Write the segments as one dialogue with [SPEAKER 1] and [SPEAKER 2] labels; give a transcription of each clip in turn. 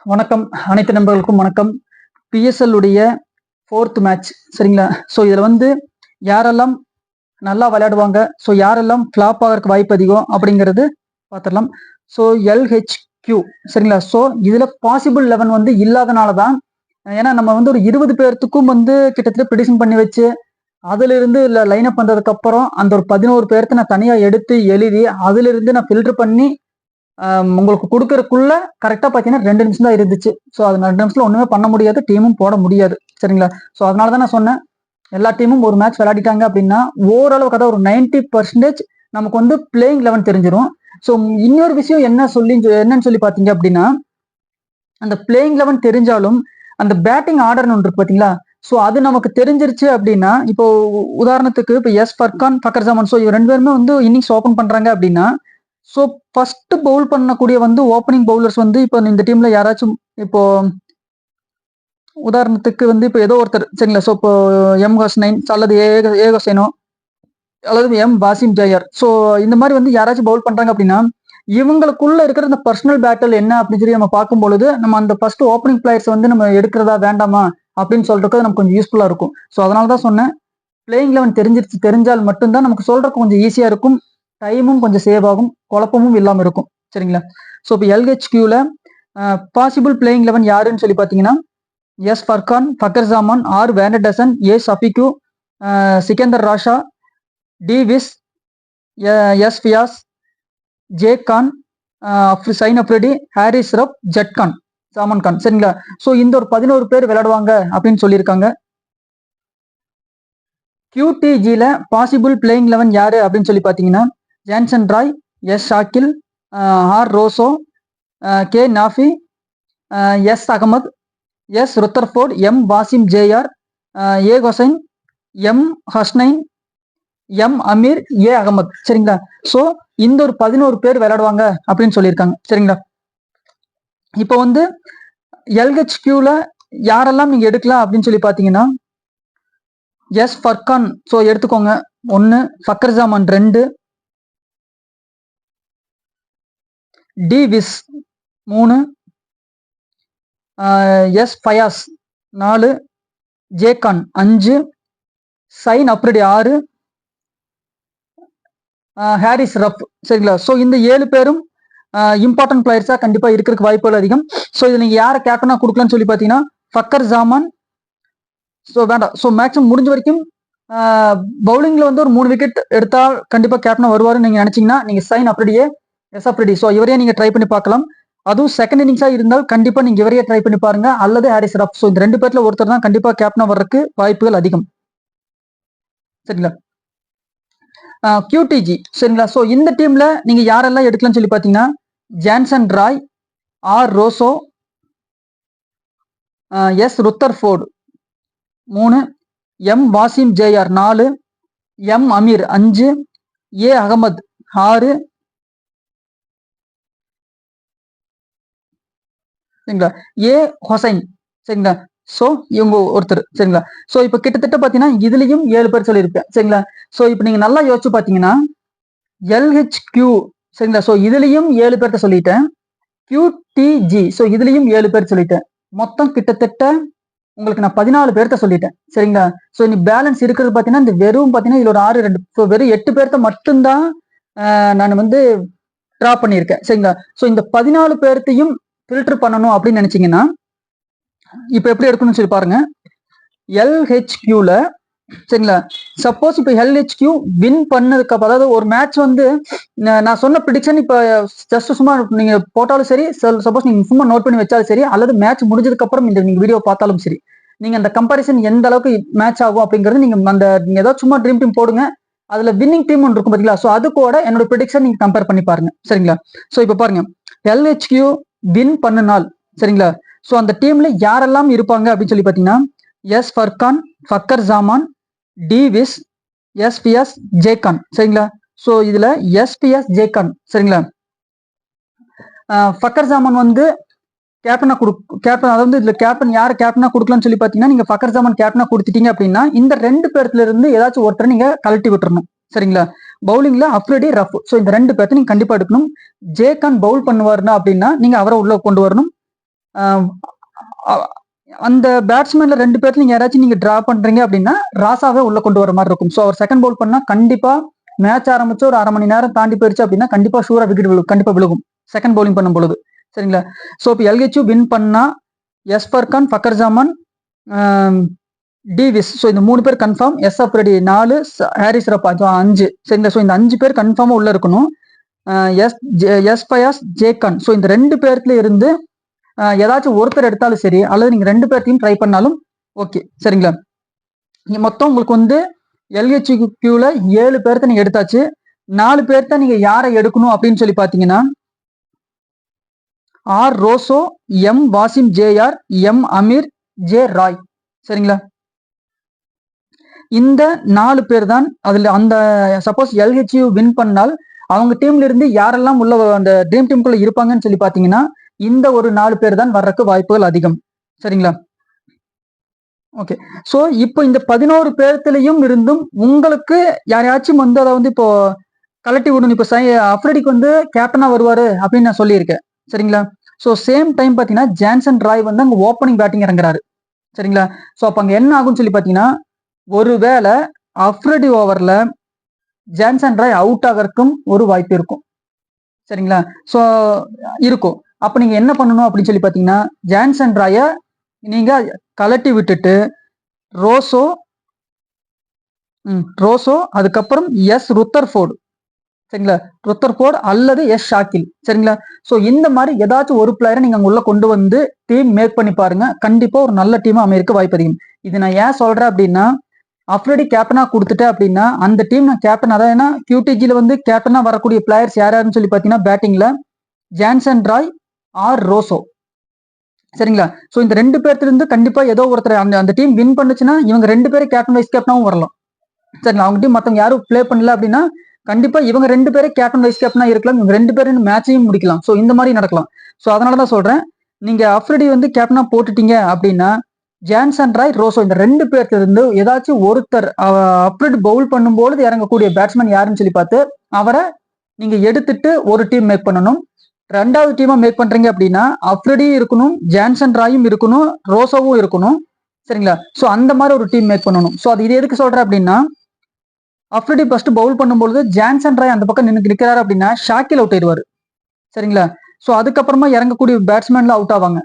[SPEAKER 1] வணக்கம். அனைத்து நண்பர்களுக்கும் வணக்கம். பிஎஸ்எல் உடைய 4th மேட்ச் சரிங்களா? ஸோ இதில் வந்து யாரெல்லாம் நல்லா விளையாடுவாங்க, ஸோ யாரெல்லாம் ஃப்ளாப் ஆகிறதுக்கு வாய்ப்பு அதிகம் அப்படிங்கிறது பார்த்துடலாம். ஸோ எல்ஹெச்கியூ சரிங்களா? ஸோ இதில் பாசிபிள் 11 வந்து இல்லாதனால தான், ஏன்னா நம்ம வந்து ஒரு 20 பேர்த்துக்கும் வந்து கிட்டத்தட்ட ப்ரிடிஷன் பண்ணி வச்சு அதிலிருந்து இல்லை லைன் அப் பண்ணுறதுக்கு அப்புறம் அந்த ஒரு 11 பேர்த்து நான் தனியாக எடுத்து எழுதி அதிலிருந்து நான் ஃபில்டர் பண்ணி உங்களுக்கு கொடுக்கறதுக்குள்ள கரெக்டா பாத்தீங்கன்னா 2 நிமிஷம் தான் இருந்துச்சு. ஸோ அது 2 நிமிஷத்துல ஒண்ணுமே பண்ண முடியாது, டீமும் போட முடியாது சரிங்களா? ஸோ அதனாலதான் நான் சொன்னேன், எல்லா டீமும் ஒரு மேட்ச் விளையாடிட்டாங்க அப்படின்னா ஓரளவுக்கு அதாவது ஒரு 90% நமக்கு வந்து பிளேயிங் 11 தெரிஞ்சிடும். ஸோ இன்னொரு விஷயம் என்னன்னு சொல்லி பாத்தீங்க அப்படின்னா, அந்த பிளேயிங் 11 தெரிஞ்சாலும் அந்த பேட்டிங் ஆர்டர்னு ஒன்று இருக்கு பாத்தீங்களா? ஸோ அது நமக்கு தெரிஞ்சிருச்சு அப்படின்னா, இப்போ உதாரணத்துக்கு இப்போ ஃபர்கான், ஃபக்கர் ஜமான், ஸோ இவங்க 2 பேருமே வந்து இன்னிங்ஸ் ஓபன் பண்றாங்க அப்படின்னா, ஸோ ஃபர்ஸ்ட் பவுல் பண்ணக்கூடிய வந்து ஓப்பனிங் பவுலர்ஸ் வந்து இப்போ இந்த டீம்ல யாராச்சும் இப்போ உதாரணத்துக்கு வந்து இப்போ ஏதோ ஒருத்தர் சரிங்களா? ஸோ இப்போ எம் ஹஸ்னைன் அல்லது ஏ ஹுசைனோ அல்லது எம் பாசிம் ஜயர், ஸோ இந்த மாதிரி வந்து யாராச்சும் பவுல் பண்றாங்க அப்படின்னா இவங்களுக்குள்ள இருக்கிற இந்த பர்சனல் பேட்டில் என்ன அப்படின்னு சொல்லி நம்ம பார்க்கும் பொழுது நம்ம அந்த ஃபர்ஸ்ட் ஓப்பனிங் பிளேயர்ஸ் வந்து நம்ம எடுக்கிறதா வேண்டாமா அப்படின்னு சொல்றதுக்கு நமக்கு கொஞ்சம் யூஸ்ஃபுல்லா இருக்கும். ஸோ அதனால தான் சொன்னேன், பிளேயிங் 11 தெரிஞ்சால் மட்டும்தான் நமக்கு சொல்றதுக்கு கொஞ்சம் ஈஸியா இருக்கும், டைமும் கொஞ்சம் சேவ் ஆகும், குழப்பமும் இல்லாம இருக்கும் சரிங்களா? ஸோ இப்போ எல்ஹெச்கியூல பாசிபிள் பிளேயிங் 11 யாருன்னு சொல்லி பார்த்தீங்கன்னா, S Farhan, Fakhar Zaman, R van der Dussen, A Shafique, Sikandar Raza, D Wiese, S Fayaz, J Khan, Shaheen Afridi, Haris Rauf, ஜட் கான், சாமன் கான் சரிங்களா? ஸோ இந்த ஒரு 11 பேர் விளையாடுவாங்க அப்படின்னு சொல்லியிருக்காங்க. QTGல பாசிபிள் பிளேயிங் 11 யாரு அப்படின்னு சொல்லி பார்த்தீங்கன்னா, Johnson Roy, S Shakeel, R Rossouw, K Nafay, S Ahmed, S Rutherford, M Wasim JR, A Hossain, M Hasnain, M Amir, A Ahmed சரிங்களா? ஸோ இந்த ஒரு 11 பேர் விளையாடுவாங்க அப்படின்னு சொல்லியிருக்காங்க சரிங்களா? இப்போ வந்து எல்ஹெச்கியூல யாரெல்லாம் நீங்க எடுக்கலாம் அப்படின்னு சொல்லி பார்த்தீங்கன்னா, எஸ் ஃபர்கான் ஸோ எடுத்துக்கோங்க 1, Fakhar Zaman 2, D Wiese 3, S Fayaz 4, J Khan 5, Shaheen Afridi 6, Haris Rauf சரிங்களா? ஸோ இந்த 7 பேரும் இம்பார்ட்டன்ட் பிளேயர்ஸா கண்டிப்பா இருக்கிறதுக்கு வாய்ப்புகள் அதிகம். ஸோ இதை நீங்க யாரை கேப்டனா கொடுக்கலாம்னு சொல்லி பார்த்தீங்கன்னா, ஃபக்கர் ஜமான் ஸோ வேண்டாம். ஸோ மேக்ஸிமம் முடிஞ்ச வரைக்கும் பவுலிங்ல வந்து ஒரு 3 விக்கெட் எடுத்தால் கண்டிப்பா கேப்டனா வருவாருன்னு நீங்க நினைச்சீங்கன்னா நீங்க சைன் அப்ரெடியே, எஸ் அப்ரெடி, ஸோ இவரையே நீங்க ட்ரை பண்ணி பார்க்கலாம். அதுவும் செகண்ட் இன்னிங்ஸா இருந்தால் கண்டிப்பா நீங்க இவரையே ட்ரை பண்ணி பாருங்க, அல்லது ஹாரிஸ் ரப். ஸோ இந்த 2 பேர்ல ஒருத்தர் தான் கண்டிப்பா கேப்டனா வர்றதுக்கு வாய்ப்புகள் அதிகம் சரிங்களா? QTG சரிங்களா? ஸோ இந்த டீம்ல நீங்க யாரெல்லாம் எடுக்கலாம்னு சொல்லி பார்த்தீங்கன்னா, Johnson Roy, R Rossouw, S Rutherford 3, M Wasim JR 4, M Amir 5, A Ahmed 6 சரிங்களா? ஏ ஹொசைன் சரிங்களா? ஸோ இவங்க ஒருத்தர் சரிங்களா? ஸோ இப்போ கிட்டத்தட்ட பார்த்தீங்கன்னா இதுலயும் 7 பேர் சொல்லியிருப்பேன் சரிங்களா? ஸோ இப்போ நீங்க நல்லா யோசிச்சு பார்த்தீங்கன்னா எல்ஹெச்கியூ சரிங்களா? ஸோ இதுலயும் 7 பேர்த்த சொல்லிட்டேன். QTG ஸோ இதுலயும் 7 பேர் சொல்லிட்டேன். மொத்தம் கிட்டத்தட்ட உங்களுக்கு நான் 14 பேர்த்த சொல்லிட்டேன் சரிங்களா? ஸோ இனி பேலன்ஸ் இருக்கிறது பார்த்தீங்கன்னா இந்த வெறும் பார்த்தீங்கன்னா இதுல ஒரு 6 2 ஸோ வெறும் 8 பேர்த்த மட்டும்தான் நான் வந்து ட்ரா பண்ணியிருக்கேன் சரிங்களா? ஸோ இந்த 14 பேர்த்தையும் ஃபில்டர் பண்ணணும் அப்படின்னு நினைச்சீங்கன்னா இப்போ எப்படி எடுக்கணும்னு சொல்லி பாருங்க. எல்ஹெச்கியூல சரிங்களா? சப்போஸ் இப்போ எல்ஹெச்கியூ வின் பண்ணதுக்கு அப்புறம், அதாவது ஒரு மேட்ச் வந்து நான் சொன்ன ப்ரிடிக்ஷன் இப்போ ஜஸ்ட் சும்மா நீங்க போட்டாலும் சரி, சப்போஸ் நீங்க சும்மா நோட் பண்ணி வச்சாலும் சரி, அல்லது மேட்ச் முடிஞ்சதுக்கு அப்புறம் இந்த நீங்க வீடியோ பார்த்தாலும் சரி, நீங்க அந்த கம்பாரிசன் எந்த அளவுக்கு மேட்ச் ஆகும் அப்படிங்கிறது நீங்க ஏதாவது சும்மா ட்ரீம் டீம் போடுங்க, அதுல வின்னிங் டீம் ஒன்று இருக்கும் பாத்தீங்களா? ஸோ அது கூட என்னோட ப்ரிடிக்ஷன் நீங்க கம்பேர் பண்ணி பாருங்க சரிங்களா? ஸோ இப்போ பாருங்க, எல்ஹெச்கியூ வின் பண்ணினால் சரிங்களா? ஸோ அந்த டீம்ல யாரெல்லாம் இருப்பாங்க அப்படின்னு சொல்லி பார்த்தீங்கன்னா, எஸ் ஃபர்கான், ஃபக்கர் ஜமான், D Wiese, S Fayaz, J Khan சரிங்களா? ஸோ இதுல எஸ் ஃபியாஸ், ஜே கான் சரிங்களா? ஃபக்கர் ஜமான் வந்து கேப்டனா கேப்டன், அதாவது இதுல கேப்டன் யார் கேப்டனா கொடுக்கலாம்னு சொல்லி பார்த்தீங்கன்னா, நீங்க ஃபக்கர் ஜமான் கேப்டனா கொடுத்துட்டீங்க அப்படின்னா இந்த 2 பேர்த்துல இருந்து ஏதாச்சும் ஒருத்தர் நீங்க கழட்டி விட்டுறணும் சரிங்களா? பவுலிங்ல அப்ரெடி, ரஃப், ஸோ இந்த 2 பேர்த்த நீங்க கண்டிப்பா எடுக்கணும். ஜே கான் பவுல் பண்ணுவாருன்னா அப்படின்னா நீங்க அவரை உள்ள கொண்டு வரணும். அந்த பேட்ஸ்மேன்ல 2 பேர்ல நீங்க யாராச்சும் நீங்க டிரா பண்றீங்க அப்படின்னா ராசாவே உள்ள கொண்டு வர மாதிரி இருக்கும். ஸோ அவர் செகண்ட் பவுல் பண்ணா கண்டிப்பா மேட்ச் ஆரம்பிச்சு ஒரு 1/2 மணி நேரம் தாண்டி போயிருச்சு அப்படின்னா கண்டிப்பா ஷூரா விக்கெட் கண்டிப்பா விழுகும் செகண்ட் பவுலிங் பண்ணும் பொழுது. சரிங்களா? ஸோ இப்போ எல்ஹெச்யூ வின் பண்ணா எஸ்பர்கான், ஃபக்கர் ஜமான், டிவிஸ், ஸோ இந்த 3 பேர் கன்ஃபார்ம். எஸ் அப்ரெடி 4, ஹாரிஸ் ரப்பா 5. சரிங்களா? ஸோ இந்த 5 பேர் கன்ஃபார்மா உள்ள இருக்கணும். எஸ் பயாஸ், ஜேகான், ஸோ இந்த 2 பேர்ல இருந்து ஏதாச்சும் ஒருத்தர் எடுத்தாலும் சரி, அல்லது நீங்க 2 பேர்த்தையும் ட்ரை பண்ணாலும் ஓகே. சரிங்களா? மொத்தம் உங்களுக்கு வந்து எல்ஹெச்யூல 7 பேர்த்த நீங்க எடுத்தாச்சு. 4 பேர்த்த நீங்க யாரை எடுக்கணும் அப்படின்னு சொல்லி பாத்தீங்கன்னா R Rossouw, M Wasim JR, M Amir, J Roy. சரிங்களா? இந்த 4 பேர் தான் அதுல. அந்த சப்போஸ் எல்ஹெச்யூ வின் பண்ணால் அவங்க டீம்ல இருந்து யாரெல்லாம் உள்ள அந்த ட்ரீம் டீமுக்குள்ள இருப்பாங்கன்னு சொல்லி பாத்தீங்கன்னா இந்த ஒரு 4 பேர் தான் வர்றதுக்கு வாய்ப்புகள் அதிகம். சரிங்களா? ஓகே. சோ இப்போ இந்த 11 பேர்த்திலையும் இருந்தும் உங்களுக்கு யாரையாச்சும் வந்து அதை வந்து இப்போ கலட்டி விடணும். இப்போ அப்ரெடிக்கு வந்து கேப்டனா வருவாரு அப்படின்னு நான் சொல்லியிருக்கேன். சரிங்களா? ஸோ சேம் டைம் பாத்தீங்கன்னா ஜான்சன் ராய் வந்து அங்க ஓப்பனிங் பேட்டிங் இறங்குறாரு. சரிங்களா? ஸோ அப்ப அங்க என்ன ஆகும்னு சொல்லி பாத்தீங்கன்னா ஒருவேளை அப்ரெடி ஓவர்ல ஜான்சன் ராய் அவுட் ஆகிறதுக்கும் ஒரு வாய்ப்பு இருக்கும். சரிங்களா? ஸோ இருக்கும். அப்ப நீங்க என்ன பண்ணணும் அப்படின்னு சொல்லி பாத்தீங்கன்னா ஜான்சன் ராய நீங்க கலட்டி விட்டுட்டு ரோசோ அதுக்கப்புறம் எஸ் ருத்தர்ஃபோர்டு. சரிங்களா? ருத்தர்ஃபோர்டு அல்லது எஸ் ஷாக்கில். சரிங்களா? ஸோ இந்த மாதிரி ஏதாச்சும் ஒரு பிளேயரை நீங்க அங்க உள்ள கொண்டு வந்து டீம் மேக் பண்ணி பாருங்க. கண்டிப்பா ஒரு நல்ல டீம் அமைக்க வாய்ப்பு அதிகம். இது நான் ஏன் சொல்றேன் அப்படின்னா அப்ரெடி கேப்டனா கொடுத்துட்டேன் அப்படின்னா அந்த டீம் நான் கேப்டன், அதான் ஏன்னா QTGல வந்து கேப்டனா வரக்கூடிய பிளேயர்ஸ் யாருன்னு சொல்லி பாத்தீங்கன்னா பேட்டிங்ல ஜான்சன் ராய் ஆர் ரோசோ. சரிங்களா? ஸோ இந்த 2 பேர்த்துல இருந்து கண்டிப்பா ஏதோ ஒருத்தர் அந்த டீம் வின் பண்ணுச்சுன்னா இவங்க 2 பேரும் கேப்டன் வைஸ் கேப்டனாவும் வரலாம். சரிங்களா? அவங்க டீம் மத்தவங்க யாரும் பிளே பண்ணல அப்படின்னா கண்டிப்பா இவங்க 2 பேரும் கேப்டன் வைஸ் கேப்டனா இருக்கலாம். இவங்க 2 பேரும் மேட்சையும் முடிக்கலாம். ஸோ இந்த மாதிரி நடக்கலாம். ஸோ அதனாலதான் சொல்றேன், நீங்க அப்ரெடி வந்து கேப்டனா போட்டுட்டீங்க அப்படின்னா ஜான்சன் ராய், ரோசோ இந்த 2 பேர்ல இருந்து ஏதாச்சும் ஒருத்தர் அப்ரெடி பவுல் பண்ணும்போது இறங்கக்கூடிய பேட்ஸ்மேன் யாருன்னு சொல்லி பார்த்து அவரை நீங்க எடுத்துட்டு ஒரு டீம் மேக் பண்ணணும். 2வது டீமா மேக் பண்றீங்க அப்படின்னா அப்ரெடியும் இருக்கணும், ஜான்சன் ராயும் இருக்கணும், ரோசோவும் இருக்கணும். சரிங்களா? ஸோ அந்த மாதிரி ஒரு டீம் மேக் பண்ணணும். ஸோ அது இது எதுக்கு சொல்றேன் அப்படின்னா அப்ரெடி ஃபர்ஸ்ட் பவுல் பண்ணும்போது ஜான்சன் ராய் அந்த பக்கம் நிற்கிறாரு அப்படின்னா ஷாக்கில் அவுட் ஆயிடுவாரு. சரிங்களா? ஸோ அதுக்கப்புறமா இறங்கக்கூடிய பேட்ஸ்மேன்ல அவுட் ஆவாங்க.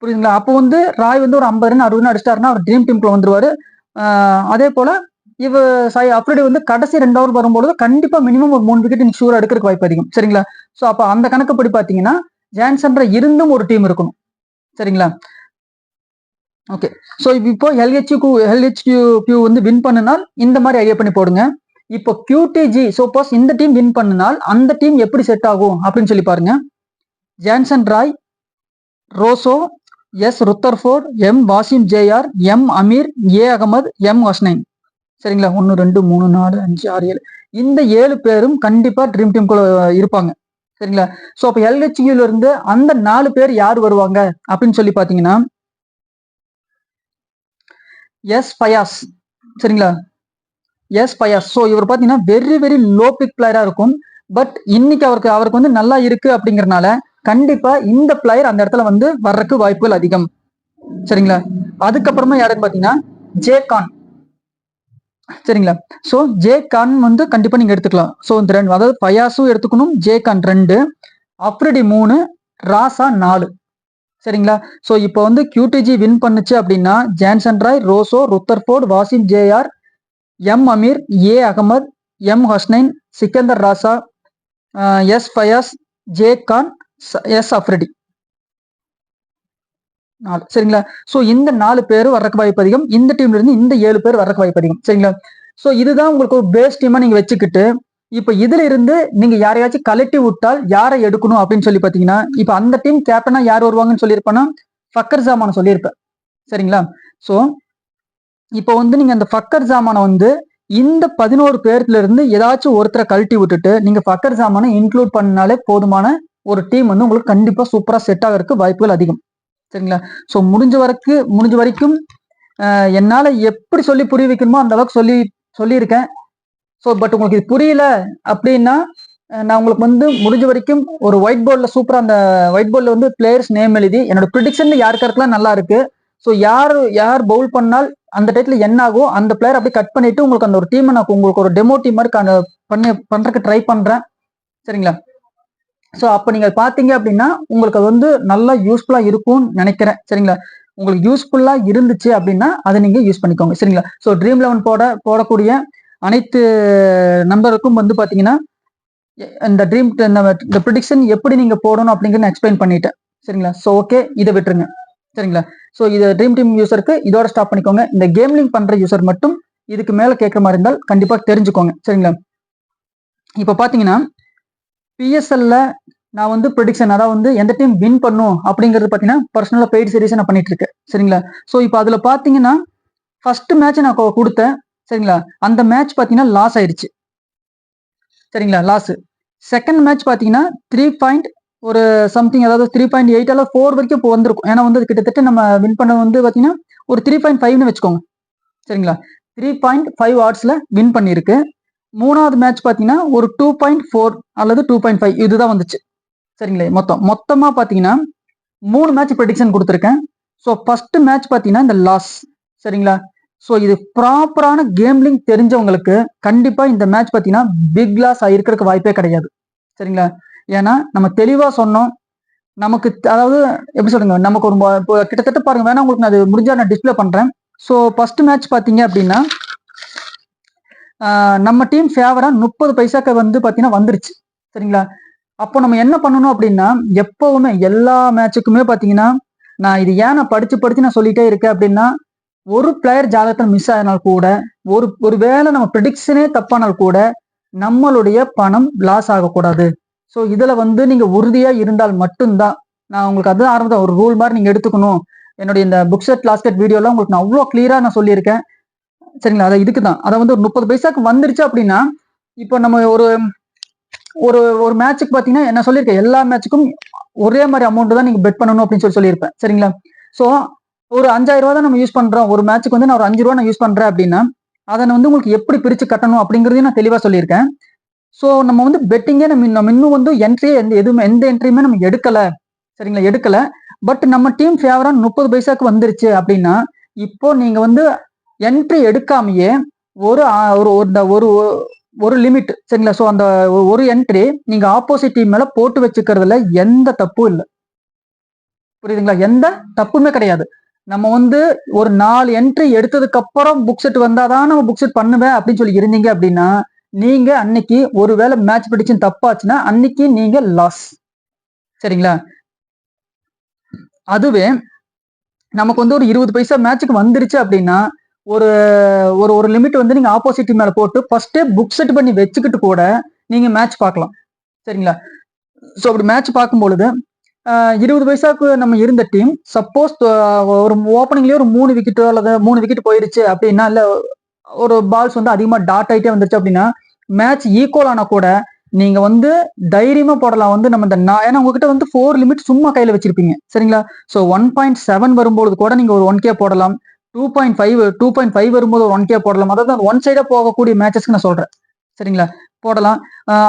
[SPEAKER 1] புரியுதுங்களா? அப்போ வந்து ராய் வந்து ஒரு 50 ரன் 60 ரன் அடிச்சிட்டாருன்னா அவர் ட்ரீம் டீம்குள்ள வந்துருவாரு. அதே போல அப்ரெடி வந்து கடைசி 2 ஓவர் வரும்போது கண்டிப்பா மினிமம் ஒரு 3 விக்கெட் ஷூரா எடுக்கிறதுக்கு வாய்ப்பு அதிகம். சரிங்களா? ஸோ அப்ப அந்த கணக்குப்படி பாத்தீங்கன்னா ஜான்சன் ராய் இருந்தும் ஒரு டீம் இருக்கணும். சரிங்களா? ஓகே. ஸோ இப்போ எல்ஹெச்யூ வந்து வின் பண்ணினால் இந்த மாதிரி ஐடியா பண்ணி போடுங்க. இப்போ QTG சப்போஸ் இந்த டீம் வின் பண்ணினால் அந்த டீம் எப்படி செட் ஆகும் அப்படின்னு சொல்லி பாருங்க. Jason Roy, Rossouw, S Rutherford, M Wasim JR, M Amir, A Ahmed, M Hasnain. சரிங்களா? 1 2 3 4 5 6 7 இந்த 7 பேரும் கண்டிப்பா ட்ரீம் டீம்குள்ள இருப்பாங்க. சரிங்களா? ஸோ அப்ப எல்ஹெச்யூல இருந்து அந்த 4 பேர் யார் வருவாங்க அப்படின்னு சொல்லி பாத்தீங்கன்னா எஸ் பயாஸ். சரிங்களா? எஸ் பயாஸ். ஸோ இவர் பாத்தீங்கன்னா வெரி வெரி லோ பிக் பிளேயரா இருக்கும். பட் இன்னைக்கு அவருக்கு வந்து நல்லா இருக்கு அப்படிங்கறதுனால கண்டிப்பா இந்த பிளேயர் அந்த இடத்துல வந்து வர்றதுக்கு வாய்ப்புகள் அதிகம். சரிங்களா? அதுக்கப்புறமா யாருன்னு பாத்தீங்கன்னா ஜேகான். சரிங்களா? சோ ஜேகான் வந்து கண்டிப்பா நீங்க எடுத்துக்கலாம். சோ இந்த 2 அதாவது பயாஸும் எடுத்துக்கணும், ஜேகான் 2, அப்ரெடி 3, ராசா 4. சரிங்களா? சோ இப்போ வந்து QTG வின் பண்ணுச்சு அப்படின்னா Johnson Roy, Rossouw, Rutherford, Wasim JR, M Amir, A Ahmed, M Hasnain, Sikandar Raza, S Fayaz, Jahan, S Afridi 4. சரிங்களா? சோ இந்த 4 பேர் வர்றக்கு வாய்ப்பு அதிகம். இந்த டீம்ல இருந்து இந்த 7 பேர் வர்றக்கு வாய்ப்பு அதிகம். சரிங்களா? சோ இதுதான் உங்களுக்கு ஒரு பேஸ் டீமா நீங்க வச்சுக்கிட்டு இப்ப இதுல இருந்து நீங்க யாரையாச்சும் கலட்டி விட்டால் யாரை எடுக்கணும் அப்படின்னு சொல்லி பாத்தீங்கன்னா இப்ப அந்த டீம் கேப்டனா யார் வருவாங்கன்னு சொல்லியிருப்பேன்னா ஃபக்கர் ஜமான் சொல்லியிருப்பேன். சரிங்களா? சோ இப்போ வந்து நீங்க அந்த ஃபக்கர் ஜமானை வந்து இந்த 11 பேர்ல இருந்து ஏதாச்சும் ஒருத்தரை கழட்டி விட்டுட்டு நீங்க ஃபக்கர் ஜமானை இன்க்ளூட் பண்ணாலே போதுமான ஒரு டீம் வந்து உங்களுக்கு கண்டிப்பா சூப்பரா செட் ஆகிறதுக்கு வாய்ப்புகள் அதிகம். சரிங்களா? ஸோ முடிஞ்ச வரைக்கும் என்னால எப்படி சொல்லி புரிய வைக்கணுமோ அந்த அளவுக்கு சொல்லியிருக்கேன். ஸோ பட் உங்களுக்கு இது புரியல அப்படின்னா நான் உங்களுக்கு வந்து முடிஞ்ச வரைக்கும் ஒரு ஒயிட் போர்டில் சூப்பராக அந்த ஒயிட் போர்டில் வந்து பிளேயர்ஸ் நேம் எழுதி என்னோட ப்ரிடிக்ஷன்ல யாருக்கெல்லாம் நல்லா இருக்கு, ஸோ யார் பவுல் பண்ணால் அந்த டயத்தில் என்ன ஆகும் அந்த பிளேயர் அப்படியே கட் பண்ணிட்டு உங்களுக்கு அந்த ஒரு டீமை நான் உங்களுக்கு ஒரு டெமோ டீம் மாதிரி பண்றதுக்கு ட்ரை பண்றேன். சரிங்களா? ஸோ அப்போ நீங்க பார்த்தீங்க அப்படின்னா உங்களுக்கு அது வந்து நல்லா யூஸ்ஃபுல்லா இருக்கும்னு நினைக்கிறேன். சரிங்களா? உங்களுக்கு யூஸ்ஃபுல்லா இருந்துச்சு அப்படின்னா அதை நீங்க யூஸ் பண்ணிக்கோங்க. சரிங்களா? ஸோ ட்ரீம் 11 போடக்கூடிய அனைத்து நம்பருக்கும் வந்து பாத்தீங்கன்னா இந்த இந்த ப்ரிடிக்ஷன் எப்படி நீங்க போடணும் அப்படிங்கிறது நான் எக்ஸ்பிளைன் பண்ணிட்டேன். சரிங்களா? ஸோ ஓகே, இதை விட்டுருங்க. சரிங்களா? ஸோ இது ட்ரீம் டீம் யூசருக்கு இதோட ஸ்டாப் பண்ணிக்கோங்க. இந்த கேம்லிங் பண்ற யூசர் மட்டும் இதுக்கு மேல கேட்குற மாதிரி இருந்தால் கண்டிப்பா தெரிஞ்சுக்கோங்க. சரிங்களா? இப்ப பாத்தீங்கன்னா பிஎஸ்எல்ல நான் வந்து ப்ரெடிக்ஷன், அதாவது வந்து எந்த டீம் வின் பண்ணும் அப்படிங்கிறது பாத்தீங்கன்னா பர்சனலா பெய்ட் சீரிஸ் நான் பண்ணிட்டு இருக்கேன். சரிங்களா? ஸோ இப்போ அதுல பாத்தீங்கன்னா ஃபர்ஸ்ட் மேட்ச் நான் கொடுத்தேன். சரிங்களா? அந்த மேட்ச் பாத்தீங்கன்னா லாஸ் ஆயிடுச்சு. சரிங்களா? லாஸ். செகண்ட் மேட்ச் பாத்தீங்கன்னா 3 ஒரு சம்திங், அதாவது 3.8 அல்லது 4 வரைக்கும் இப்போ வந்திருக்கும். ஏன்னா வந்து கிட்டத்தட்ட நம்ம வின் பண்ண வந்து பாத்தீங்கன்னா ஒரு 3.5ன்னு வச்சுக்கோங்க. சரிங்களா? 3.5 ஆட்ஸ்ல வின் பண்ணிருக்கு. மூணாவது மேட்ச் பாத்தீங்கன்னா ஒரு 2.4 அல்லது 2.5 இதுதான் வந்துச்சு. சரிங்களா? மொத்தமா பாத்தீங்கன்னா 3 மேட்ச் ப்ரெடிக்ஷன் கொடுத்துருக்கேன். ஸோ ஃபர்ஸ்ட் மேட்ச் பாத்தீங்கன்னா இந்த லாஸ். சரிங்களா? ஸோ இது ப்ராப்பரான கேம்லிங் தெரிஞ்சவங்களுக்கு கண்டிப்பா இந்த மேட்ச் பாத்தீங்கன்னா பிக் லாஸ் ஆயிருக்கிறதுக்கு வாய்ப்பே கிடையாது. சரிங்களா? ஏன்னா நம்ம தெளிவா சொன்னோம். நமக்கு அதாவது எப்படி சொல்லுங்க, நமக்கு ஒரு கிட்டத்தட்ட பாருங்க, வேணா உங்களுக்கு நான் அது முடிஞ்சா நான் டிஸ்பிளே பண்றேன். ஸோ ஃபர்ஸ்ட் மேட்ச் பாத்தீங்க அப்படின்னா நம்ம டீம் ஃபேவரா 30 பைசாக்கு வந்து பாத்தீங்கன்னா வந்துருச்சு. சரிங்களா? அப்போ நம்ம என்ன பண்ணணும் அப்படின்னா எப்பவுமே எல்லா மேட்சுக்குமே பாத்தீங்கன்னா நான் இது ஏன் நான் படிச்சு நான் சொல்லிட்டே இருக்கேன் அப்படின்னா ஒரு பிளேயர் ஜாதகத்தில் மிஸ் ஆகினால் கூட ஒரு வேளை நம்ம ப்ரெடிக்ஷனே தப்பானால் கூட நம்மளுடைய பணம் லாஸ் ஆகக்கூடாது. ஸோ இதுல வந்து நீங்க உறுதியா இருந்தால் மட்டும்தான், நான் உங்களுக்கு அது ஆரம்பம் ஒரு ரூல் மாதிரி நீங்க எடுத்துக்கணும். என்னுடைய இந்த புக் செட் லாஸ்கெட் வீடியோலாம் உங்களுக்கு நான் அவ்வளோ கிளியரா நான் சொல்லியிருக்கேன். சரிங்களா? அதை இதுக்கு தான், அதை வந்து ஒரு 30 பைசாக்கு வந்துருச்சு அப்படின்னா இப்போ நம்ம ஒரு ஒரு ஒரு மேட்சுக்கு பாத்தீங்கன்னா என்ன சொல்லியிருக்கேன், எல்லா மேட்சுக்கும் ஒரே மாதிரி அமௌண்ட் தான் நீங்க பெட் பண்ணணும் அப்படின்னு சொல்லியிருப்பேன். சரிங்களா? ஸோ ஒரு 5000 ரூபா தான் நம்ம யூஸ் பண்றோம், ஒரு மேட்சுக்கு வந்து நான் ஒரு 5 ரூபா நான் யூஸ் பண்றேன் அப்படின்னா அதை வந்து உங்களுக்கு எப்படி பிரிச்சு கட்டணும் அப்படிங்கறதையும் நான் தெளிவா சொல்லியிருக்கேன். ஸோ நம்ம வந்து பெட்டிங்கே நம்ம இன்னும் வந்து என்ட்ரியே எந்த என்ட்ரியுமே நம்ம எடுக்கல. சரிங்களா? எடுக்கல. பட் நம்ம டீம் ஃபேவரா 30 பைசாக்கு வந்துருச்சு அப்படின்னா இப்போ நீங்க வந்து என்ட்ரி எடுக்காமையே ஒரு ஒரு ஒரு லிமிட். சரிங்களா? ஸோ அந்த ஒரு என்ட்ரி நீங்க ஆப்போசிட் டீம் மேல போட்டு வச்சுக்கிறதுல எந்த தப்பும் இல்லை. புரியுதுங்களா? எந்த தப்புமே கிடையாது. நம்ம வந்து ஒரு 4 என்ட்ரி எடுத்ததுக்கு அப்புறம் புக் செட் வந்தாதான் நம்ம புக் செட் பண்ணுவேன் அப்படின்னு சொல்லி இருந்தீங்க அப்படின்னா நீங்க அன்னைக்கு ஒருவேளை மேட்ச் ப்ரெடிக்ஷன் தப்பாச்சுன்னா அன்னைக்கு நீங்க லாஸ். சரிங்களா? அதுவே நமக்கு வந்து ஒரு 20 பைசா மேட்சுக்கு வந்துருச்சு அப்படின்னா ஒரு ஒரு லிமிட் வந்து நீங்க ஆப்போசிட் மேல போட்டு ஃபர்ஸ்டே புக் செட் பண்ணி வச்சுக்கிட்டு கூட நீங்க மேட்ச் பார்க்கலாம். சரிங்களா? ஸோ அப்படி மேட்ச் பார்க்கும் பொழுது 20 பைசாக்கு நம்ம இருந்த டீம் சப்போஸ் ஒரு ஓப்பனிங்லயே ஒரு 3 விக்கெட்டோ அல்லது 3 விக்கெட் போயிருச்சு அப்படின்னா, இல்ல ஒரு பால்ஸ் வந்து அதிகமா டாட் ஆயிட்டே வந்துருச்சு அப்படின்னா மேட்ச் ஈக்குவல் ஆனா கூட நீங்க வந்து தைரியமா போடலாம். வந்து நம்ம ஏன்னா உங்ககிட்ட வந்து 4 லிமிட் சும்மா கையில வச்சிருப்பீங்க. சரிங்களா? ஸோ 1.7 வரும்போது கூட நீங்க ஒரு 1K போடலாம். 2.5 வரும்போது ஒரு 1K போடலாம். அதாவது ஒன் சைடா போகக்கூடிய மேட்சஸ்க்கு நான் சொல்றேன். சரிங்களா? போடலாம்.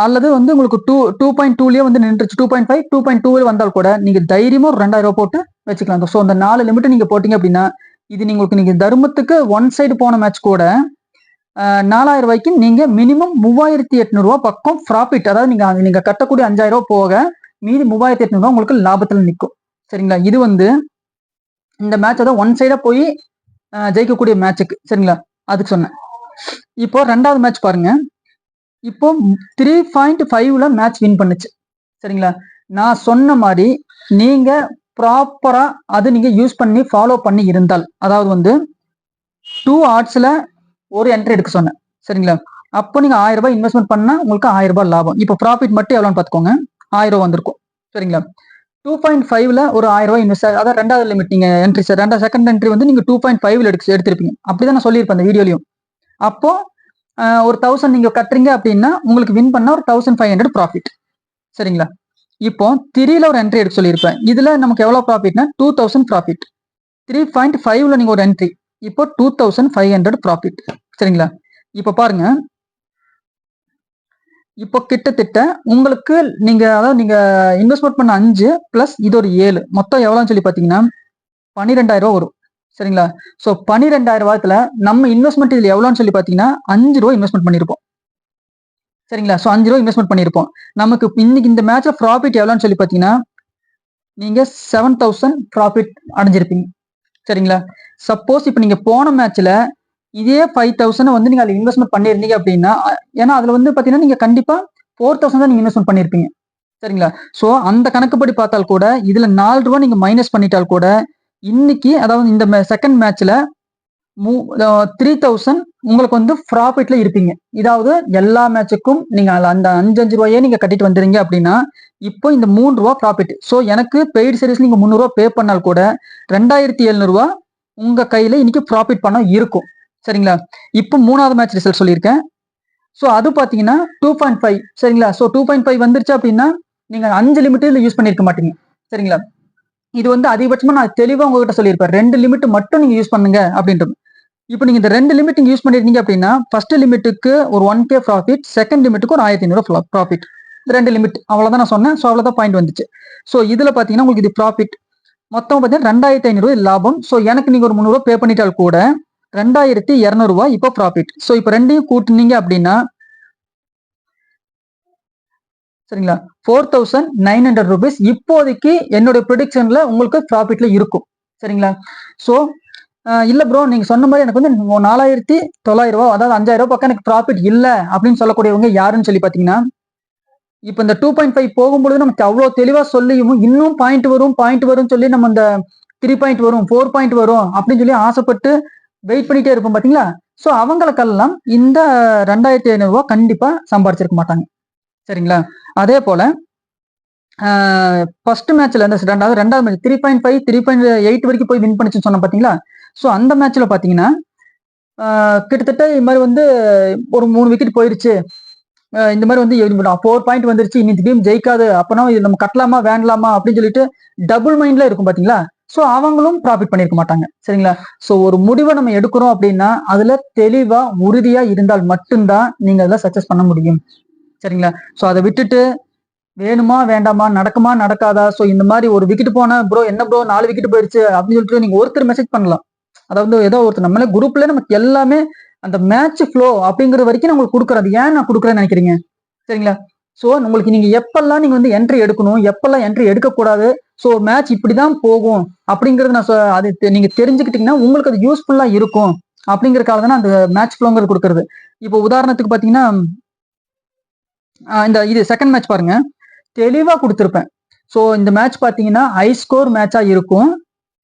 [SPEAKER 1] அல்லது வந்து உங்களுக்கு 2.2லயே வந்து நின்றுச்சு, 2.5 2.2 வந்தால் கூட நீங்க தைரியமா ஒரு 2000 ரூபாய் போட்டு வச்சுக்கலாம். ஸோ அந்த 4 லிமிட் நீங்க போட்டீங்க அப்படின்னா இது நீங்க தர்மத்துக்கு ஒன் சைடு போன மேட்ச் கூட 4000 ரூபாய்க்கு நீங்க மினிமம் 3800 ரூபாய் பக்கம் ப்ராஃபிட். அதாவது நீங்க கட்டக்கூடிய 5000 ரூபாய் போக மீதி 3800 ரூபாய் உங்களுக்கு லாபத்துல நிற்கும். சரிங்களா? இது வந்து இந்த மேட்ச் அதாவது ஒன் சைடா போய் ஜெயிக்கக்கூடிய மேட்சுக்கு. சரிங்களா? அதுக்கு சொன்னேன். இப்போ ரெண்டாவது மேட்ச் பாருங்க. இப்போ 3.5ல மேட்ச் வின் பண்ணுச்சு. சரிங்களா? நான் சொன்ன மாதிரி நீங்க ப்ராப்பரா அது நீங்க யூஸ் பண்ணி ஃபாலோ பண்ணி இருந்தால், அதாவது வந்து 2 ஆட்ஸ்ல ஒரு என்ட்ரி எடுக்க சொன்னேன். சரிங்களா? அப்போ நீங்க 1000 ரூபாய் இன்வெஸ்ட்மெண்ட் பண்ணா உங்களுக்கு 1000 ரூபாய் லாபம். இப்போ ப்ராஃபிட் மட்டும் எவ்வளோன்னு பார்த்துக்கோங்க. 1000 ரூபாய் வந்திருக்கும். சரிங்களா? 2.5ல ஒரு 1000 ரூபாய் இன்வெஸ்ட், அதாவது ரெண்டாவது லிமிட் நீங்க என்ட்ரி ரெண்டாவது செகண்ட் என்ட்ரி வந்து நீங்க 2.5ல எடுத்திருப்பீங்க. அப்படிதான் நான் சொல்லியிருப்பேன் அந்த வீடியோலையும். அப்போ ஒரு 1000 நீங்க கட்டுறீங்க அப்படின்னா உங்களுக்கு வின் பண்ணா ஒரு 1500 ப்ராஃபிட். சரிங்களா? இப்போ 3ல ஒரு என்ட்ரி எடுக்க சொல்லியிருப்பேன். இதுல நமக்கு எவ்வளவு ப்ராஃபிட்னா 2000 ப்ராஃபிட். 3.5ல நீங்க ஒரு என்ட்ரி, இப்போ 2500 ப்ராஃபிட். சரிங்களா? இப்ப பாருங்க, இப்போ கிட்டத்தட்ட உங்களுக்கு நீங்க இன்வெஸ்ட்மெண்ட் பண்ண 5 பிளஸ் இது ஒரு 7 மொத்தம் எவ்வளோன்னு சொல்லி பாத்தீங்கன்னா 12,000 ரூபா வரும். சரிங்களா? ஸோ 12,000 ரூபாய்த்துல நம்ம இன்வெஸ்ட்மெண்ட் இதுல எவ்வளோன்னு சொல்லி பாத்தீங்கன்னா 5 ரூபா இன்வெஸ்ட்மெண்ட் பண்ணிருப்போம். சரிங்களா? ஸோ 5 ரூபா இன்வெஸ்ட்மெண்ட் பண்ணிருப்போம். நமக்கு இன்னைக்கு இந்த மேட்ச்ல ப்ராஃபிட் எவ்வளோன்னு சொல்லி பாத்தீங்கன்னா நீங்க 7,000 ப்ராஃபிட் அடைஞ்சிருப்பீங்க. சரிங்களா? சப்போஸ் இப்போ நீங்க போன மேட்ச்ல இதே 5,000 வந்து நீங்க அதுல இன்வெஸ்ட்மெண்ட் பண்ணிருந்தீங்க அப்படின்னா ஏன்னா அதுல வந்து பாத்தீங்கன்னா நீங்க கண்டிப்பா 4,000 தான் நீங்க இன்வெஸ்ட்மெண்ட் பண்ணிருப்பீங்க. சரிங்களா? சோ அந்த கணக்குப்படி பார்த்தால் கூட இதுல 4 ரூபாய் நீங்க மைனஸ் பண்ணிட்டால் கூட இன்னைக்கு அதாவது இந்த செகண்ட் மேட்ச்ல 3,000 உங்களுக்கு வந்து ப்ராஃபிட்ல இருப்பீங்க. இதாவது எல்லா மேட்சுக்கும் நீங்க அந்த 5 ரூபாயே நீங்க கட்டிட்டு வந்துறீங்க அப்படின்னா இப்போ இந்த 3 ரூபாய் ப்ராஃபிட். சோ எனக்கு பெய்டு சர்வீஸ் நீங்க 300 ரூபாய் பே பண்ணால் கூட 2,700 ரூபாய் உங்க கையில இன்னைக்கு ப்ராஃபிட் பணம் இருக்கும். சரிங்களா? இப்போ 3வது மேட்ச் ரிசல்ட் சொல்லியிருக்கேன். ஸோ அது பார்த்தீங்கன்னா 2.5 சரிங்களா? ஸோ 2.5 வந்துருச்சு அப்படின்னா நீங்க 5 லிமிட்ல யூஸ் பண்ணிருக்க மாட்டீங்க. சரிங்களா? இது வந்து அதிகபட்சமா நான் தெளிவா உங்ககிட்ட சொல்லியிருப்பேன். 2 லிமிட் மட்டும் நீங்க யூஸ் பண்ணுங்க அப்படின்றது. இப்போ நீங்க இந்த 2 லிமிட் யூஸ் பண்ணிருந்தீங்க அப்படின்னா ஃபர்ஸ்ட் லிமிட்டுக்கு ஒரு 1K ப்ராஃபிட், செகண்ட் லிமிட்டுக்கு ஒரு 1,500 ப்ராஃபிட். 2 லிமிட் அவ்வளவுதான் நான் சொன்னேன். ஸோ அவ்வளவுதான் பாயிண்ட் வந்துச்சு. ஸோ இதுல பாத்தீங்கன்னா உங்களுக்கு இது ப்ராஃபிட் மொத்தம் பார்த்தீங்கன்னா 2,500 லாபம். ஸோ எனக்கு நீங்க ஒரு 300 ரூபாய் பே பண்ணிட்டால் கூட 2,200 ரூபாய் இப்போ ப்ராஃபிட். ஸோ இப்போ ரெண்டையும் கூட்டுனீங்க அப்படின்னா சரிங்களா 4,900 rupees இப்போதைக்கு என்னோட ப்ரெடிக்ஷன்ல உங்களுக்கு ப்ராஃபிட்ல இருக்கும். சரிங்களா? ஸோ இல்ல ப்ரோ நீங்க சொன்ன மாதிரி எனக்கு வந்து 4,900 ரூபாய் அதாவது 5,000 ரூபாய் பக்கம் எனக்கு ப்ராஃபிட் இல்ல அப்படின்னு சொல்லக்கூடியவங்க யாருன்னு சொல்லி பாத்தீங்கன்னா இப்ப இந்த 2.5 போகும்பொழுது நமக்கு அவ்வளவு தெளிவா சொல்லியும் இன்னும் பாயிண்ட் வரும் சொல்லி நம்ம இந்த 3 பாயிண்ட் வரும் 4 பாயிண்ட் வரும் அப்படின்னு சொல்லி ஆசைப்பட்டு வெயிட் பண்ணிட்டே இருப்போம் பாத்தீங்களா? சோ அவங்களுக்கெல்லாம் இந்த 2,500 ரூபாய் கண்டிப்பா சம்பாதிச்சிருக்க மாட்டாங்க. சரிங்களா? அதே போல ஃபர்ஸ்ட் மேட்ச்ல இந்த ரெண்டாவது மேட்ச் 3.5 3.8 வரைக்கும் போய் வின் பண்ணிச்சுன்னு சொன்ன பாத்தீங்களா? சோ அந்த மேட்ச்ல பாத்தீங்கன்னா கிட்டத்தட்ட இது மாதிரி வந்து ஒரு 3 விக்கெட் போயிருச்சு. இந்த மாதிரி வந்து 4 பாயிண்ட் வந்துருச்சு இன்னைக்கு டீம் ஜெயிக்காது அப்பனா நம்ம கட்டலாமா வேண்டலாமா அப்படின்னு சொல்லிட்டு டபுள் மைண்ட்ல இருக்கும் பாத்தீங்களா? சோ அவங்களும் ப்ராஃபிட் பண்ணிருக்க மாட்டாங்க. சரிங்களா? சோ ஒரு முடிவை நம்ம எடுக்கிறோம் அப்படின்னா அதுல தெளிவா உறுதியா இருந்தால் மட்டும்தான் நீங்க அதுல சக்சஸ் பண்ண முடியும். சரிங்களா? சோ அதை விட்டுட்டு வேணுமா வேண்டாமா நடக்குமா நடக்காதா சோ இந்த மாதிரி ஒரு விக்கெட் போனா ப்ரோ என்ன ப்ரோ 4 விக்கெட் போயிருச்சு அப்படின்னு சொல்லிட்டு நீங்க ஒருத்தர் மெசேஜ் பண்ணலாம். அதாவது ஏதோ ஒருத்தர் நம்மளே குரூப்ல நமக்கு எல்லாமே அந்த மேட்ச் ஃப்ளோ அப்படிங்கிற வரைக்கும் நான் உங்களுக்கு கொடுக்குறது ஏன் நான் கொடுக்குறேன்னு நினைக்கிறீங்க? சரிங்களா? சோ உங்களுக்கு நீங்க எப்பெல்லாம் நீங்க வந்து என்ட்ரி எடுக்கணும் எப்பெல்லாம் என்ட்ரி எடுக்கக்கூடாது சோ மேட்ச் இப்படிதான் போகும் அப்படிங்கறது நான் அது நீங்க தெரிஞ்சுக்கிட்டீங்கன்னா உங்களுக்கு அது யூஸ்ஃபுல்லா இருக்கும் அப்படிங்கறதுக்காக தான் அந்த மேட்ச் ஃப்ளோங்கிறது கொடுக்கறது. இப்போ உதாரணத்துக்கு பாத்தீங்கன்னா இந்த இது செகண்ட் மேட்ச் பாருங்க தெளிவா கொடுத்துருப்பேன். ஸோ இந்த மேட்ச் பார்த்தீங்கன்னா ஹை ஸ்கோர் மேட்சா இருக்கும்.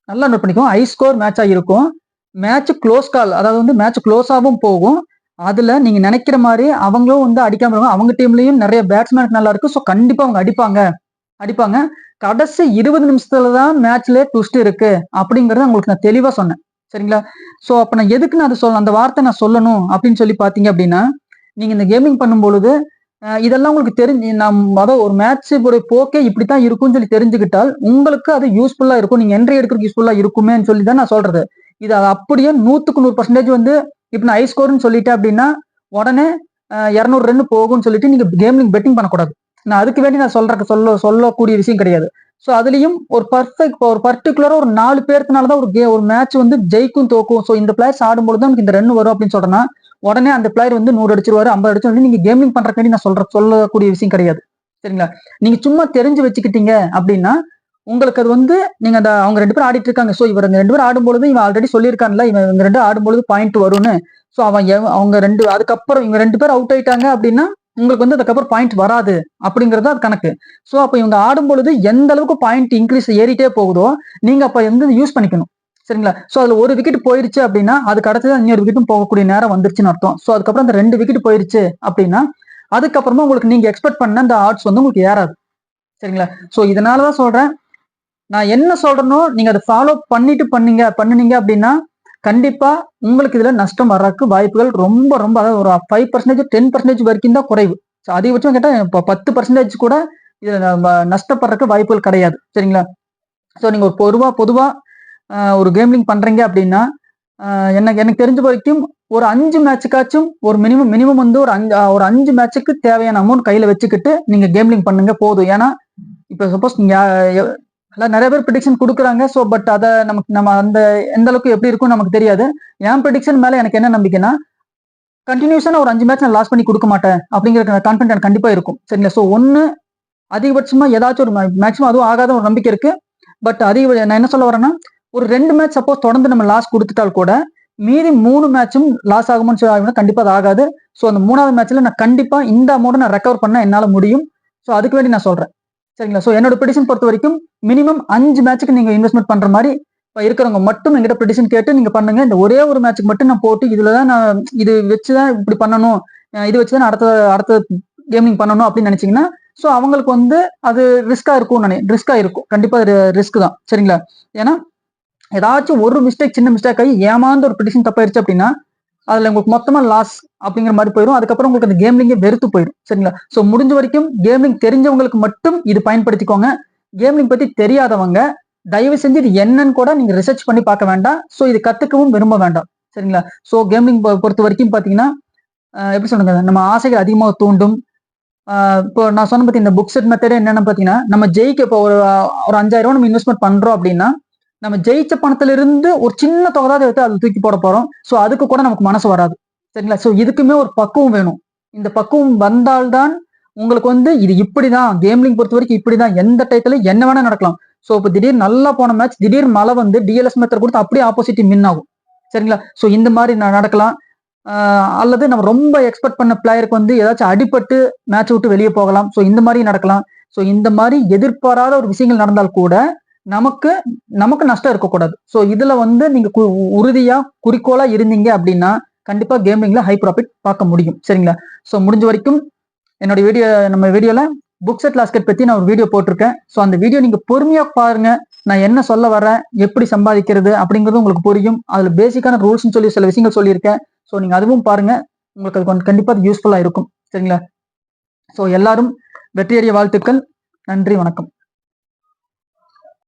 [SPEAKER 1] நல்லா நோட் பண்ணிக்கோ ஹை ஸ்கோர் மேட்சா இருக்கும். மேட்ச் க்ளோஸ் கால் அதாவது வந்து மேட்ச் க்ளோஸாகவும் போகும். அதுல நீங்க நினைக்கிற மாதிரி அவங்களும் வந்து அடிக்காம இருப்பாங்க. அவங்க டீம்லயும் நிறைய பேட்ஸ்மேன் நல்லா இருக்கு. ஸோ கண்டிப்பா அவங்க அடிப்பாங்க. கடைசி 20 நிமிஷத்துல தான் மேட்ச்ல ட்விஸ்ட் இருக்கு அப்படிங்கறத உங்களுக்கு நான் தெளிவா சொன்னேன். சரிங்களா? ஸோ அப்ப நான் எதுக்கு நான் அதை அந்த வார்த்தை நான் சொல்லணும் அப்படின்னு சொல்லி பாத்தீங்க அப்படின்னா நீங்க இந்த கேமிங் பண்ணும் பொழுது இதெல்லாம் உங்களுக்கு தெரிஞ்சு அதாவது ஒரு மேட்ச் போக்கே இப்படித்தான் இருக்கும்னு சொல்லி தெரிஞ்சுக்கிட்டால் உங்களுக்கு அது யூஸ்ஃபுல்லா இருக்கும். நீங்க என்ட்ரி எடுக்கிறதுக்கு யூஸ்ஃபுல்லா இருக்குமே சொல்லி தான் நான் சொல்றது. இது அப்படியே 100க்கு 100% வந்து இப்ப நான் ஹை ஸ்கோர்னு சொல்லிட்டேன் அப்படின்னா உடனே 200 ரன் போகும்னு சொல்லிட்டு நீங்க கேமிங் பெட்டிங் பண்ணக்கூடாது. நான் அதுக்கு வேண்டி நான் சொல்லக்கூடிய விஷயம் கிடையாது. ஸோ அதுலயும் ஒரு பர்டிகுலரா ஒரு 4 பேருக்குனாலதான் ஒரு மேட்ச் வந்து ஜெயிக்கும் தோக்கும். ஸோ இந்த பிளேயர்ஸ் ஆடும்போது தான் இந்த ரன் வரும் அப்படின்னு சொல்றேன்னா உடனே அந்த பிளேயர் வந்து 100 அடிச்சிருவாரு 50 அடிச்சு நீங்க கேமிங் பண்றதுக்கு நான் சொல்லக்கூடிய விஷயம் கிடையாது. சரிங்களா? நீங்க சும்மா தெரிஞ்சு வச்சுக்கிட்டீங்க அப்படின்னா உங்களுக்கு அது வந்து நீங்க அவங்க 2 பேரும் ஆடிட்டு இருக்காங்க. ஸோ இவர் 2 பேரும் ஆடும்பொழுது இவன் ஆல்ரெடி சொல்லியிருக்கான்ல இவங்க 2 ஆடும்பொழுது பாயிண்ட் வரும்னு. ஸோ அவங்க 2 அதுக்கப்புறம் இவங்க 2 பேர் அவுட் ஆயிட்டாங்க அப்படின்னா உங்களுக்கு வந்து அதுக்கப்புறம் பாயிண்ட் வராது அப்படிங்கறது அது கணக்கு. ஸோ அப்ப இவங்க ஆடும்பொழுது எந்த அளவுக்கு பாயிண்ட் இன்க்ரீஸ் ஏறிட்டே போகுதோ நீங்க அப்ப வந்து யூஸ் பண்ணிக்கணும். சரிங்களா? சோ அதுல ஒரு விக்கெட் போயிருச்சு அப்படின்னா அதுக்கு அடுத்தது இன்னொரு விக்கெட்டும் போகக்கூடிய நேரம் வந்துருச்சுன்னு அர்த்தம். சோ அதுக்கப்புறம் அந்த 2 விக்கெட் போயிருச்சு அப்படின்னா அதுக்கப்புறமா உங்களுக்கு நீங்க எக்ஸ்பெக்ட் பண்ண அந்த ஆட்ஸ் வந்து உங்களுக்கு ஏறாது. சரிங்களா? சோ இதனாலதான் சொல்றேன் நான் என்ன சொல்றேனோ நீங்க அதை ஃபாலோ பண்ணுனீங்க அப்படின்னா கண்டிப்பா உங்களுக்கு இதுல நஷ்டம் வர்றதுக்கு வாய்ப்புகள் ரொம்ப ரொம்ப அதாவது ஒரு 5% 10% வரைக்கும் தான் குறைவு. அதிகபட்சம் கேட்டா 10% கூட இதுல நஷ்டப்படுறதுக்கு வாய்ப்புகள் கிடையாது. சரிங்களா? சோ நீங்க ஒரு பொதுவா ஒரு கேம்லிங் பண்றீங்க அப்படின்னா எனக்கு தெரிஞ்ச வரைக்கும் ஒரு 5 மேட்சுக்காச்சும் ஒரு மினிமம் வந்து ஒரு 5 மேட்சுக்கு தேவையான அமௌண்ட் கையில வச்சுக்கிட்டு நீங்க கேம்லிங் பண்ணுங்க போதும். ஏன்னா இப்ப சப்போஸ் நீங்க நிறைய பேர் ப்ரிடிக்ஷன் கொடுக்குறாங்க. ஸோ பட் அதை நம்ம அந்த எந்த அளவுக்கு எப்படி இருக்கும் நமக்கு தெரியாது. என் ப்ரிடிக்ஷன் மேல எனக்கு என்ன நம்பிக்கைன்னா, கண்டினியூஸான ஒரு 5 மேட்ச் நான் லாஸ் பண்ணி கொடுக்க மாட்டேன் அப்படிங்கிற கான்ஃபிடன்ட் எனக்கு கண்டிப்பா இருக்கும். சரிங்களா? ஸோ ஒன்னு அதிகபட்சமா ஏதாச்சும் ஒரு மேக்ஸிமம் அதுவும் ஆகாத ஒரு நம்பிக்கை இருக்கு. பட் நான் என்ன சொல்ல வரேன்னா, ஒரு 2 மேட்ச் சப்போஸ் தொடர்ந்து நம்ம லாஸ் கொடுத்துட்டால் கூட மீதி 3 மேட்சும் லாஸ் ஆகும்னு சொல்லி கண்டிப்பா அது ஆகாது. ஸோ அந்த 3வது மேட்ச்ல நான் கண்டிப்பா இந்த அமௌண்ட் நான் ரெக்கவர் பண்ண என்னால முடியும். ஸோ அதுக்கு வேண்டி நான் சொல்றேன். சரிங்களா? ஸோ என்னோட ப்ரெடிக்ஷன் பொறுத்த வரைக்கும் மினிமம் 5 மேட்சுக்கு நீங்க இன்வெஸ்ட்மெண்ட் பண்ற மாதிரி இப்ப இருக்கிறவங்க மட்டும் எங்கிட்ட ப்ரெடிக்ஷன் கேட்டு நீங்க பண்ணுங்க. இந்த ஒரே ஒரு மேட்சுக்கு மட்டும் நான் போட்டு இதுலதான் நான் இது வச்சுதான் இப்படி பண்ணணும், இது வச்சுதான் அடுத்த கேமிங் பண்ணணும் அப்படின்னு நினைச்சீங்கன்னா, ஸோ அவங்களுக்கு வந்து அது ரிஸ்கா இருக்கும். கண்டிப்பா ரிஸ்க் தான். சரிங்களா? ஏன்னா ஏதாச்சும் ஒரு மிஸ்டேக், சின்ன மிஸ்டேக் ஆகி ஏமாந்து ஒரு ப்ரெடிக்ஷன் தப்பாயிருச்சு அப்படின்னா அதுல உங்களுக்கு மொத்தமா லாஸ் அப்படிங்கிற மாதிரி போயிடும். அதுக்கப்புறம் உங்களுக்கு அந்த கேம்லிங்கே வெறுத்து போயிடும். சரிங்களா? ஸோ முடிஞ்ச வரைக்கும் கேம்லிங் தெரிஞ்சவங்களுக்கு மட்டும் இது பயன்படுத்திக்கோங்க. கேம்லிங் பத்தி தெரியாதவங்க தயவு செஞ்சு இது என்னன்னு கூட நீங்க ரிசர்ச் பண்ணி பார்க்க வேண்டாம். ஸோ இது கத்துக்கவும் விரும்ப வேண்டாம். சரிங்களா? ஸோ கேம்லிங் பொறுத்த வரைக்கும் பாத்தீங்கன்னா எப்படி சொல்லுங்க, நம்ம ஆசைகள் அதிகமாக தூண்டும். இப்போ நான் சொன்ன பத்தி இந்த புக் செட் மெத்தடே என்னன்னு பாத்தீங்கன்னா, நம்ம ஜெயிக்க இப்போ ஒரு 5000 நம்ம இன்வெஸ்ட்மெண்ட் பண்றோம் அப்படின்னா, நம்ம ஜெயிச்ச பணத்துல இருந்து ஒரு சின்ன தொகை தான் எடுத்து அதை தூக்கி போட போறோம். ஸோ அதுக்கு கூட நமக்கு மனசு வராது. சரிங்களா? ஸோ இதுக்குமே ஒரு பக்குவம் வேணும். இந்த பக்குவம் வந்தால்தான் உங்களுக்கு வந்து இது இப்படிதான் கேம்லிங் பொறுத்த வரைக்கும் இப்படிதான், எந்த டயத்துல என்ன வேணா நடக்கலாம். ஸோ இப்போ திடீர் நல்லா போன மேட்ச் திடீர் மழை வந்து டிஎல்எஸ் மெத்தட் கொடுத்து அப்படியே ஆப்போசிட் வின் ஆகும். சரிங்களா? ஸோ இந்த மாதிரி நடக்கலாம். அல்லது நம்ம ரொம்ப எக்ஸ்பெக்ட் பண்ண பிளேயருக்கு வந்து ஏதாச்சும் அடிபட்டு மேட்ச் விட்டு வெளியே போகலாம். ஸோ இந்த மாதிரி நடக்கலாம். ஸோ இந்த மாதிரி எதிர்பாராத ஒரு விஷயங்கள் நடந்தால் கூட நமக்கு நஷ்டம் இருக்கக்கூடாது. ஸோ இதுல வந்து நீங்க உறுதியா குறிக்கோளா இருந்தீங்க அப்படின்னா கண்டிப்பா கேமிங்ல ஹை ப்ராஃபிட் பார்க்க முடியும். சரிங்களா? ஸோ முடிஞ்ச வரைக்கும் என்னோட நம்ம வீடியோல புக் செட் லாஸ்கெட் பத்தி நான் ஒரு வீடியோ போட்டிருக்கேன். ஸோ அந்த வீடியோ நீங்க பொறுமையா பாருங்க. நான் என்ன சொல்ல வரேன், எப்படி சம்பாதிக்கிறது அப்படிங்கிறது உங்களுக்கு புரியும். அதுல பேசிக்கான ரூல்ஸ் சொல்லி சில விஷயங்கள் சொல்லியிருக்கேன். ஸோ நீங்க அதுவும் பாருங்க. உங்களுக்கு அது கண்டிப்பா யூஸ்ஃபுல்லா இருக்கும். சரிங்களா? ஸோ எல்லாரும் வெற்றியடைய வாழ்த்துக்கள். நன்றி, வணக்கம்.